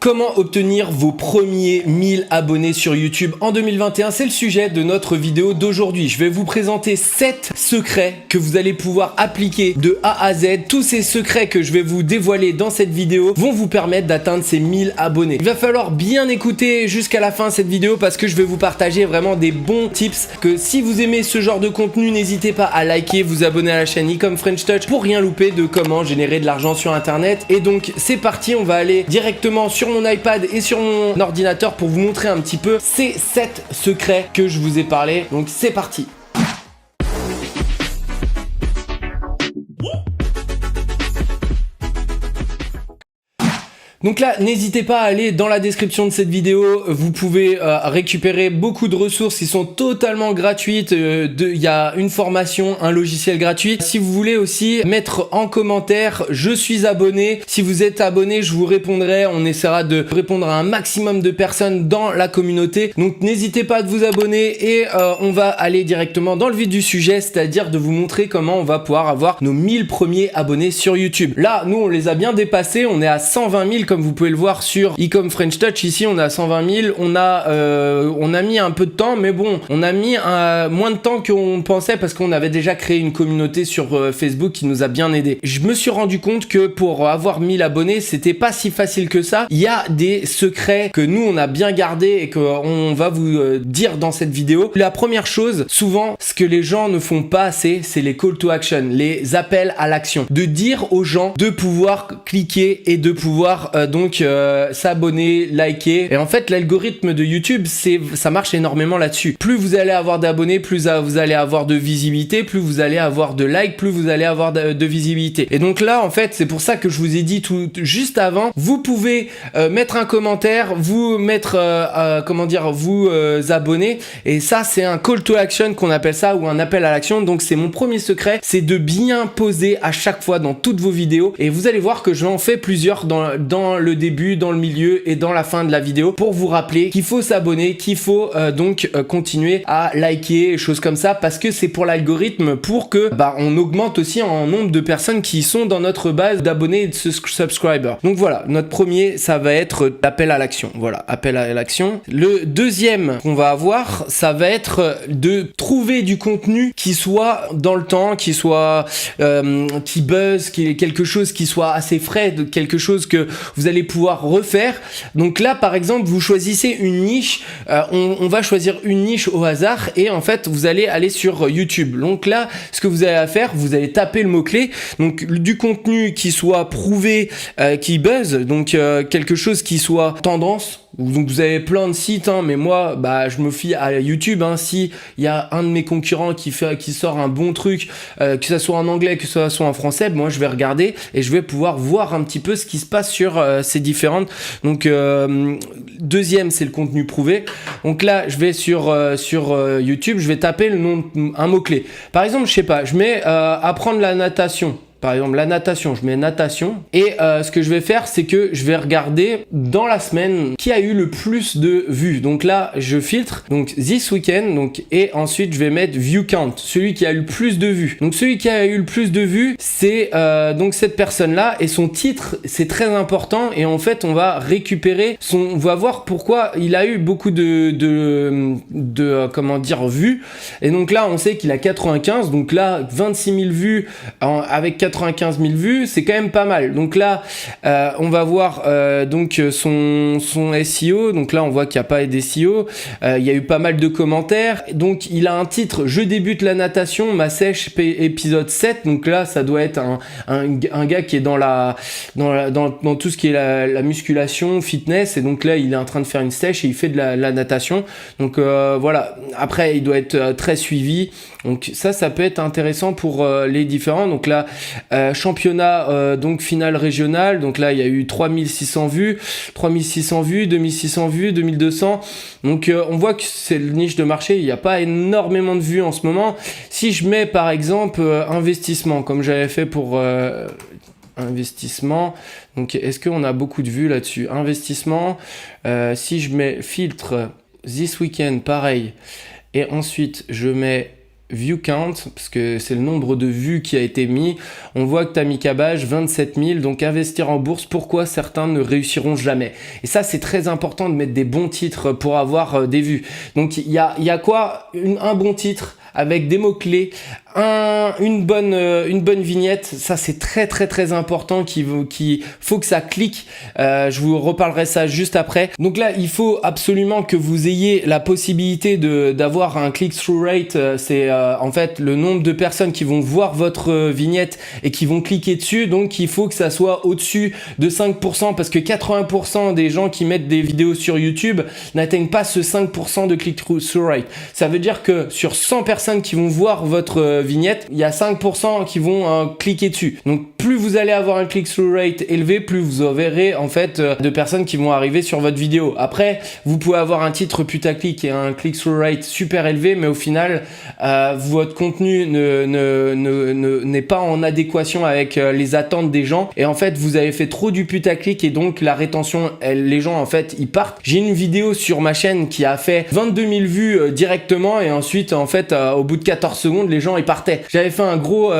Comment obtenir vos premiers 1000 abonnés sur YouTube en 2021? C'est le sujet de notre vidéo d'aujourd'hui. Je vais vous présenter 7 secrets que vous allez pouvoir appliquer de A à Z. Tous ces secrets que je vais vous dévoiler dans cette vidéo vont vous permettre d'atteindre ces 1000 abonnés. Il va falloir bien écouter jusqu'à la fin de cette vidéo parce que je vais vous partager vraiment des bons tips que si vous aimez ce genre de contenu, n'hésitez pas à liker, vous abonner à la chaîne Ecom French Touch pour rien louper de comment générer de l'argent sur internet. Et donc c'est parti, on va aller directement sur mon iPad et sur mon ordinateur pour vous montrer un petit peu ces 7 secrets que je vous ai parlé. Donc c'est parti. Donc là, n'hésitez pas à aller dans la description de cette vidéo. Vous pouvez récupérer beaucoup de ressources qui sont totalement gratuites. Il y a une formation, un logiciel gratuit. Si vous voulez aussi mettre en commentaire, je suis abonné. Si vous êtes abonné, je vous répondrai. On essaiera de répondre à un maximum de personnes dans la communauté. Donc n'hésitez pas à vous abonner et on va aller directement dans le vif du sujet, c'est-à-dire de vous montrer comment on va pouvoir avoir nos 1000 premiers abonnés sur YouTube. Là, nous, on les a bien dépassés. On est à 120 000 comme vous pouvez le voir sur Ecom French Touch. Ici on a 120 000, on a mis un peu de temps, mais bon, on a mis moins de temps qu'on pensait parce qu'on avait déjà créé une communauté sur Facebook qui nous a bien aidé. Je me suis rendu compte que pour avoir 1000 abonnés, c'était pas si facile que ça. Il y a des secrets que nous on a bien gardés et qu'on va vous dire dans cette vidéo. La première chose, souvent, ce que les gens ne font pas assez, c'est les call to action, les appels à l'action. De dire aux gens de pouvoir cliquer et de pouvoir s'abonner, liker. Et en fait, l'algorithme de YouTube, ça marche énormément là-dessus. Plus vous allez avoir d'abonnés, plus vous allez avoir de visibilité, plus vous allez avoir de likes, plus vous allez avoir de visibilité. Et donc là, en fait, c'est pour ça que je vous ai dit tout juste avant, vous pouvez mettre un commentaire, vous mettre, vous abonner. Et ça, c'est un call to action qu'on appelle ça, ou un appel à l'action. Donc c'est mon premier secret, c'est de bien poser à chaque fois dans toutes vos vidéos. Et vous allez voir que j'en fais plusieurs dans le début, dans le milieu et dans la fin de la vidéo pour vous rappeler qu'il faut s'abonner, qu'il faut continuer à liker, choses comme ça, parce que c'est pour l'algorithme, pour que on augmente aussi en nombre de personnes qui sont dans notre base d'abonnés et de subscribers. Donc voilà, notre premier, ça va être l'appel à l'action. Voilà, appel à l'action. Le deuxième qu'on va avoir, ça va être de trouver du contenu qui soit dans le temps, qui soit qui buzz, qui est quelque chose qui soit assez frais, quelque chose que vous allez pouvoir refaire. Donc là, par exemple, vous choisissez une niche. On va choisir une niche au hasard et en fait, vous allez aller sur YouTube. Donc là, ce que vous allez faire, vous allez taper le mot-clé. Donc du contenu qui soit prouvé, qui buzz. Donc quelque chose qui soit tendance. Donc vous avez plein de sites, mais moi, je me fie à YouTube. Si il y a un de mes concurrents qui sort un bon truc, que ça soit en anglais, que ça soit en français, moi je vais regarder et je vais pouvoir voir un petit peu ce qui se passe sur ces différentes. Donc deuxième, c'est le contenu prouvé. Donc là, je vais sur YouTube, je vais taper le nom, un mot clé. Par exemple, je sais pas, je mets apprendre la natation. Par exemple, la natation, je mets natation. Et ce que je vais faire, c'est que je vais regarder dans la semaine qui a eu le plus de vues. Donc là, je filtre. Donc, this weekend. Donc, et ensuite, je vais mettre view count. Celui qui a eu le plus de vues. Donc, celui qui a eu le plus de vues, c'est donc cette personne-là. Et son titre, c'est très important. Et en fait, on va récupérer on va voir pourquoi il a eu beaucoup de vues. Et donc là, on sait qu'il a 95. Donc là, 26 000 vues avec 95 000 vues, c'est quand même pas mal. Donc là, on va voir son SEO. Donc là, on voit qu'il n'y a pas d'SEO. Il y a eu pas mal de commentaires. Donc, il a un titre, je débute la natation, ma sèche épisode 7. Donc là, ça doit être un gars qui est dans tout ce qui est la musculation, fitness. Et donc là, il est en train de faire une sèche et il fait de la natation. Donc voilà. Après, il doit être très suivi. Donc ça peut être intéressant pour les différents. Donc là, championnat finale régionale. Donc là, il y a eu 3600 vues, 2600 vues, 2200. Donc on voit que c'est le niche de marché. Il n'y a pas énormément de vues en ce moment. Si je mets par exemple investissement, comme j'avais fait pour investissement. Donc est-ce qu'on a beaucoup de vues là-dessus? Investissement. Si je mets filtre this weekend, pareil. Et ensuite je mets view count, parce que c'est le nombre de vues qui a été mis. On voit que Tammy Cabage, 27 000. Donc investir en bourse, pourquoi certains ne réussiront jamais? Et ça, c'est très important de mettre des bons titres pour avoir des vues. Donc il y a quoi? Un bon titre avec des mots-clés, une bonne vignette, ça c'est très important qu'il faut que ça clique. Je vous reparlerai ça juste après. Donc là, il faut absolument que vous ayez la possibilité d'avoir un click-through rate. C'est en fait le nombre de personnes qui vont voir votre vignette et qui vont cliquer dessus. Donc il faut que ça soit au-dessus de 5% parce que 80% des gens qui mettent des vidéos sur YouTube n'atteignent pas ce 5% de click-through rate. Ça veut dire que sur 100 personnes qui vont voir votre vignette, il y a 5% qui vont cliquer dessus. Donc plus vous allez avoir un click-through rate élevé, plus vous verrez en fait de personnes qui vont arriver sur votre vidéo. Après, vous pouvez avoir un titre putaclic et un click-through rate super élevé, mais au final, votre contenu n'est pas en adéquation avec les attentes des gens. Et en fait, vous avez fait trop du putaclic et donc la rétention, les gens en fait, ils partent. J'ai une vidéo sur ma chaîne qui a fait 22 000 vues directement et ensuite en fait, au bout de 14 secondes, les gens ils partaient. J'avais fait un gros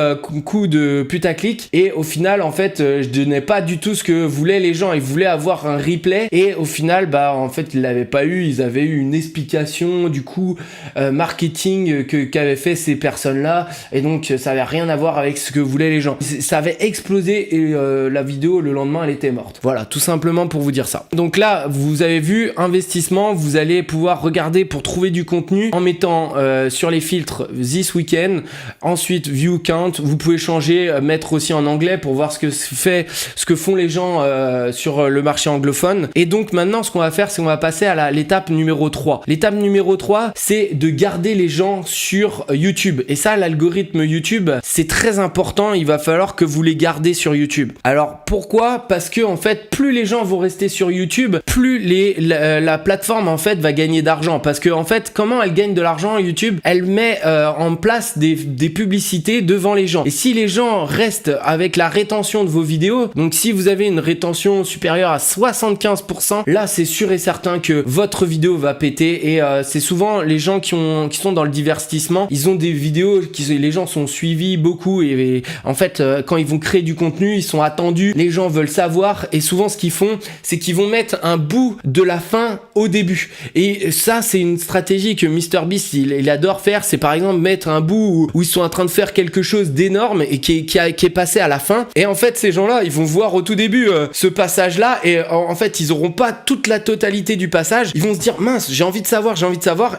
coup de putaclic et au final en fait je donnais pas du tout ce que voulaient les gens. Ils voulaient avoir un replay et au final en fait ils l'avaient pas eu. Ils avaient eu une explication du coup marketing qu'avaient fait ces personnes là et donc ça avait rien à voir avec ce que voulaient les gens. Ça avait explosé et la vidéo le lendemain elle était morte. Voilà, tout simplement pour vous dire ça. Donc là vous avez vu investissement, vous allez pouvoir regarder pour trouver du contenu en mettant sur les filtres this weekend, ensuite view count. Vous pouvez changer, mettre aussi en anglais pour voir ce que font les gens sur le marché anglophone. Et donc maintenant ce qu'on va faire, c'est qu'on va passer à l'étape numéro 3. L'étape numéro 3, c'est de garder les gens sur YouTube. Et ça, l'algorithme YouTube, c'est très important. Il va falloir que vous les gardez sur YouTube. Alors pourquoi? Parce que en fait, plus les gens vont rester sur YouTube, plus la plateforme en fait va gagner d'argent. Parce que en fait, comment elle gagne de l'argent YouTube? Elle met en place des publicités devant les gens. Et si les gens restent avec la rétention de vos vidéos, donc si vous avez une rétention supérieure à 75%, là c'est sûr et certain que votre vidéo va péter. Et c'est souvent les gens qui sont dans le divertissement, ils ont des vidéos les gens sont suivis beaucoup et en fait quand ils vont créer du contenu, ils sont attendus, les gens veulent savoir et souvent ce qu'ils font, c'est qu'ils vont mettre un bout de la fin au début. Et ça c'est une stratégie que MrBeast il adore faire, c'est par exemple mettre un bout où ils sont en train de faire quelque chose d'énorme et qui est passé à la fin. Et en fait ces gens-là, ils vont voir au tout début ce passage-là et en fait ils auront pas toute la totalité du passage. Ils vont se dire mince, j'ai envie de savoir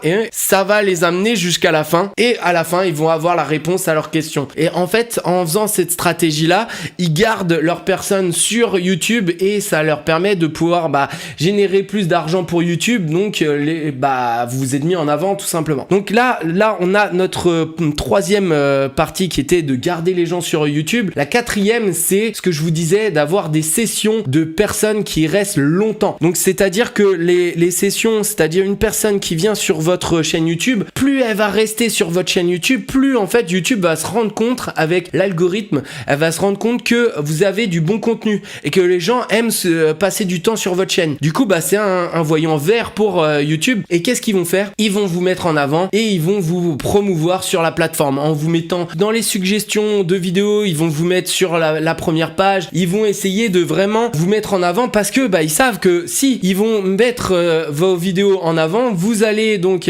et ça va les amener jusqu'à la fin. Et à la fin, ils vont avoir la réponse à leurs questions. Et en fait, en faisant cette stratégie-là, ils gardent leurs personnes sur YouTube et ça leur permet de pouvoir générer plus d'argent pour YouTube. Donc vous vous êtes mis en avant tout simplement. Donc là on a notre troisième partie qui était de garder les gens sur YouTube. La quatrième, c'est ce que je vous disais, d'avoir des sessions de personnes qui restent longtemps. Donc c'est-à-dire que les sessions, c'est-à-dire une personne qui vient sur votre chaîne YouTube, plus elle va rester sur votre chaîne YouTube, plus en fait YouTube va se rendre compte avec l'algorithme, elle va se rendre compte que vous avez du bon contenu et que les gens aiment passer du temps sur votre chaîne. Du coup c'est un voyant vert pour YouTube. Et qu'est-ce qu'ils vont faire? Ils vont vous mettre en avant et ils vont vous promouvoir sur la plateforme en vous mettant dans les suggestions de vidéos, ils vont vous mettre sur la première page, ils vont essayer de vraiment vous mettre en avant parce que ils savent que si ils vont mettre vos vidéos en avant, vous allez donc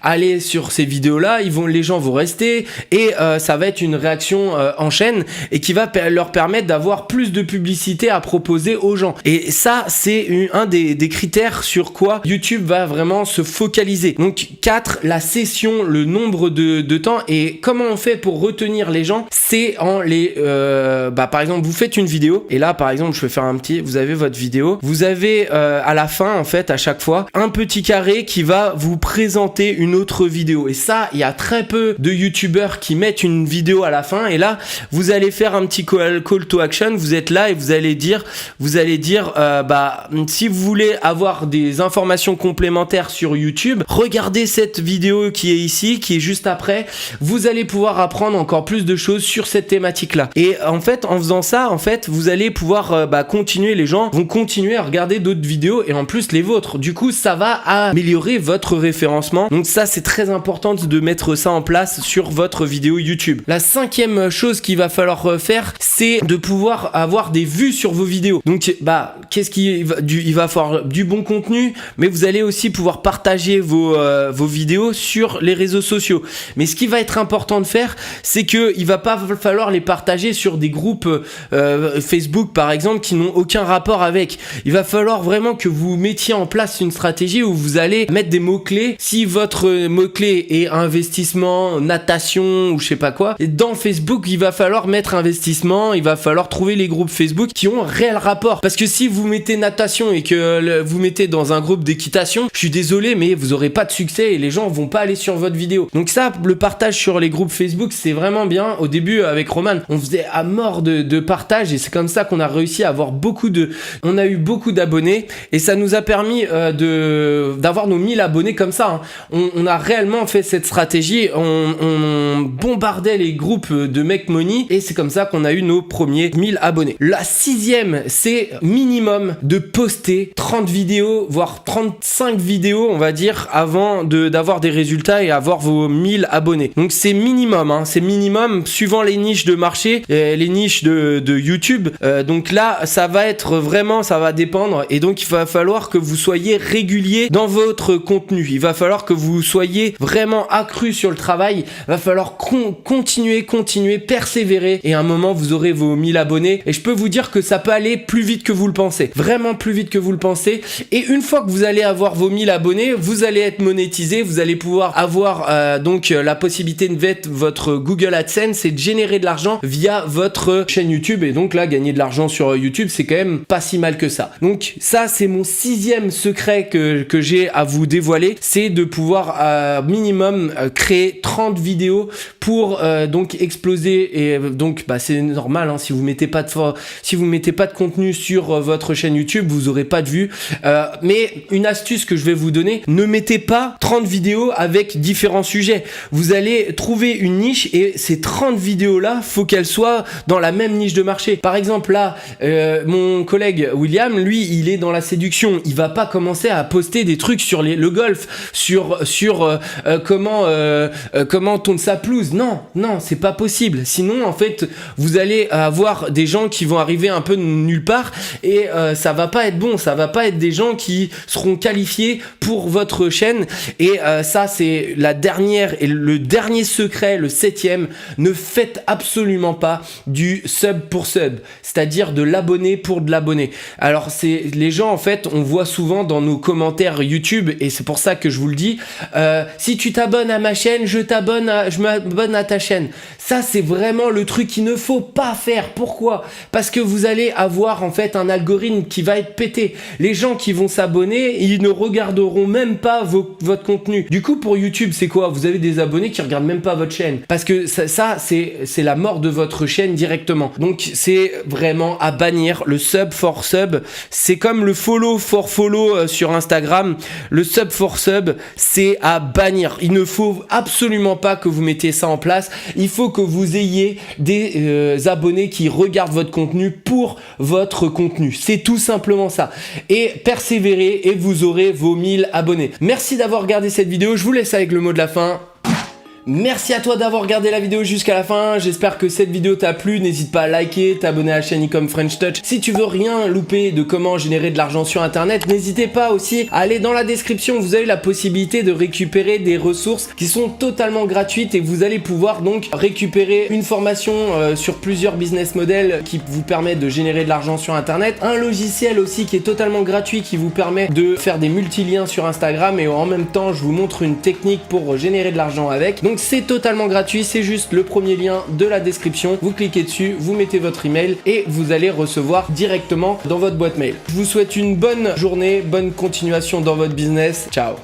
aller sur ces vidéos là, les gens vont rester et ça va être une réaction en chaîne et qui va leur permettre d'avoir plus de publicité à proposer aux gens. Et ça c'est un des critères sur quoi YouTube va vraiment se focaliser. Donc 4, la session, le nombre de temps. Et comment on fait pour retenir les gens? C'est en les par exemple vous faites une vidéo et là par exemple je vais faire vous avez votre vidéo, vous avez à la fin en fait à chaque fois un petit carré qui va vous présenter une autre vidéo. Et ça, il y a très peu de youtubeurs qui mettent une vidéo à la fin et là vous allez faire un petit call to action. Vous êtes là et vous allez dire si vous voulez avoir des informations complémentaires sur YouTube, regardez cette vidéo qui est ici, qui est juste après. Vous vous allez pouvoir apprendre encore plus de choses sur cette thématique-là. Et en fait, en faisant ça, en fait, vous allez pouvoir continuer, les gens vont continuer à regarder d'autres vidéos et en plus les vôtres. Du coup, ça va améliorer votre référencement. Donc ça, c'est très important de mettre ça en place sur votre vidéo YouTube. La cinquième chose qu'il va falloir faire, c'est de pouvoir avoir des vues sur vos vidéos. Donc, il va falloir du bon contenu, mais vous allez aussi pouvoir partager vos vidéos sur les réseaux sociaux. Mais ce qui va être important de faire, c'est que il va pas falloir les partager sur des groupes Facebook par exemple qui n'ont aucun rapport avec. Il va falloir vraiment que vous mettiez en place une stratégie où vous allez mettre des mots-clés. Si votre mot-clé est investissement, natation ou je sais pas quoi, et dans Facebook, il va falloir mettre investissement, il va falloir trouver les groupes Facebook qui ont un réel rapport. Parce que si vous mettez natation et que vous mettez dans un groupe d'équitation, je suis désolé, mais vous aurez pas de succès et les gens vont pas aller sur votre vidéo. Donc ça, le partage sur les groupes Facebook, c'est vraiment bien. Au début, avec Roman, on faisait à mort de partage et c'est comme ça qu'on a réussi à avoir on a eu beaucoup d'abonnés et ça nous a permis d'avoir nos 1000 abonnés comme ça. On a réellement fait cette stratégie. On bombardait les groupes de Make Money et c'est comme ça qu'on a eu nos premiers 1000 abonnés. La sixième, c'est minimum de poster 30 vidéos, voire 35 vidéos, on va dire, avant d'avoir des résultats et avoir vos 1000 abonnés. Donc c'est minimum, c'est minimum suivant les niches de marché, les niches de YouTube. Donc là, ça va être vraiment, ça va dépendre et donc il va falloir que vous soyez régulier dans votre contenu. Il va falloir que vous soyez vraiment accru sur le travail. Il va falloir continuer, persévérer et à un moment vous aurez vos 1000 abonnés et je peux vous dire que ça peut aller plus vite que vous le pensez. Vraiment plus vite que vous le pensez. Et une fois que vous allez avoir vos 1000 abonnés, vous allez être monétisé. Vous allez pouvoir avoir donc la possibilité de mettre votre Google AdSense et de générer de l'argent via votre chaîne YouTube. Et donc là, gagner de l'argent sur YouTube, c'est quand même pas si mal que ça. Donc ça, c'est mon sixième secret que j'ai à vous dévoiler. C'est de pouvoir minimum créer 30 vidéos pour donc exploser. Et donc c'est normal, si vous mettez pas de contenu sur votre chaîne YouTube, vous aurez pas de vues. Mais une astuce que je vais vous donner, ne mettez pas 30 vidéos avec différents sujets. Vous allez trouver une niche et ces 30 vidéos là, faut qu'elles soient dans la même niche de marché. Par exemple là, mon collègue William, lui, il est dans la séduction. Il va pas commencer à poster des trucs sur le golf, sur comment tourne sa pelouse. Non, c'est pas possible. Sinon, en fait, vous allez avoir des gens qui vont arriver un peu de nulle part et ça va pas être bon. Ça va pas être des gens qui seront qualifiés pour votre chaîne. Et ça, c'est la dernière et le dernier secret, le septième. Ne faites absolument pas du sub pour sub, c'est-à-dire de l'abonné pour de l'abonné. Alors, les gens, en fait, on voit souvent dans nos commentaires YouTube et c'est pour ça que je vous le dis. Si tu t'abonnes à ma chaîne, je m'abonne à ta chaîne. Ça, c'est vraiment le truc qu'il ne faut pas faire. Pourquoi ? Parce que vous allez avoir en fait un algorithme qui va être pété. Les gens qui vont s'abonner, ils ne regarderont même pas votre contenu. Du coup, pour YouTube, c'est quoi ? Vous avez des abonnés qui regardent même pas votre chaîne. Parce que ça c'est la mort de votre chaîne directement. Donc, c'est vraiment à bannir. Le sub for sub, c'est comme le follow for follow sur Instagram. Le sub for sub, c'est à bannir. Il ne faut absolument pas que vous mettiez ça en place. Il faut que vous ayez des abonnés qui regardent votre contenu pour votre contenu. C'est tout simplement ça. Et persévérez et vous aurez vos 1000 abonnés. Merci d'avoir regardé cette vidéo. Je vous laisse avec le mot de la fin. Merci à toi d'avoir regardé la vidéo jusqu'à la fin. J'espère que cette vidéo t'a plu. N'hésite pas à liker, t'abonner à la chaîne Ecom French Touch. Si tu veux rien louper de comment générer de l'argent sur internet, n'hésitez pas aussi à aller dans la description. Vous avez la possibilité de récupérer des ressources qui sont totalement gratuites et vous allez pouvoir donc récupérer une formation sur plusieurs business models qui vous permet de générer de l'argent sur internet. Un logiciel aussi qui est totalement gratuit qui vous permet de faire des multiliens sur Instagram et en même temps je vous montre une technique pour générer de l'argent avec. Donc c'est totalement gratuit, c'est juste le premier lien de la description. Vous cliquez dessus, vous mettez votre email et vous allez recevoir directement dans votre boîte mail. Je vous souhaite une bonne journée, bonne continuation dans votre business. Ciao.